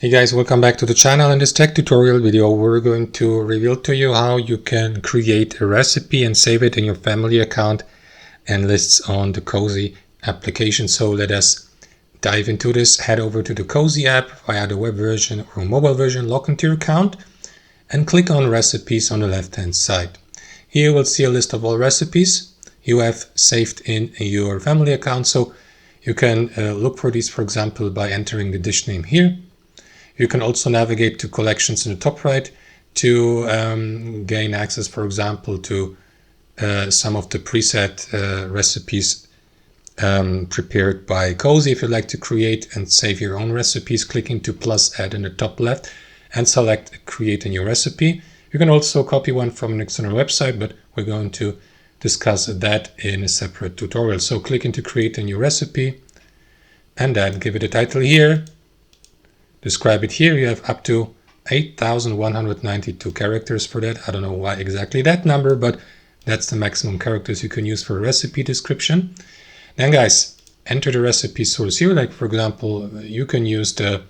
Hey guys, welcome back to the channel. In this tech tutorial video, we're going to reveal to you how you can create a recipe and save it in your family account and lists on the Cozi application. So let us dive into this. Head over to the Cozi app via the web version or mobile version, log into your account and click on recipes on the left hand side. Here you will see a list of all recipes you have saved in your family account. So you can look for these, for example, by entering the dish name here. You can also navigate to collections in the top right to gain access, for example, to some of the preset recipes prepared by Cozi. If you'd like to create and save your own recipes, click into plus add in the top left and select create a new recipe. You can also copy one from an external website, but we're going to discuss that in a separate tutorial. So click into create a new recipe and then give it a title here. Describe it here. You have up to 8,192 characters for that. I don't know why exactly that number, but that's the maximum characters you can use for a recipe description. Then guys, enter the recipe source here. Like for example, you can use the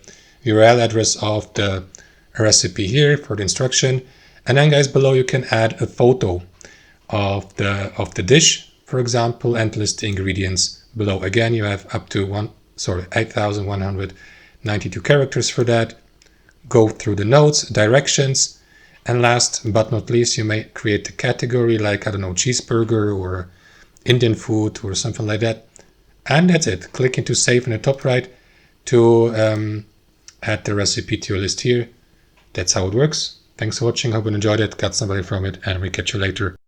URL address of the recipe here for the instruction. And then guys, below you can add a photo of the dish, for example, and list the ingredients below. Again, you have up to 8,192 characters for that. Go through the notes, directions, and last but not least, you may create a category like, I don't know, cheeseburger or Indian food or something like that. And that's it. Click into save in the top right to add the recipe to your list here. That's how it works. Thanks for watching. Hope you enjoyed it, got somebody from it, and we catch you later.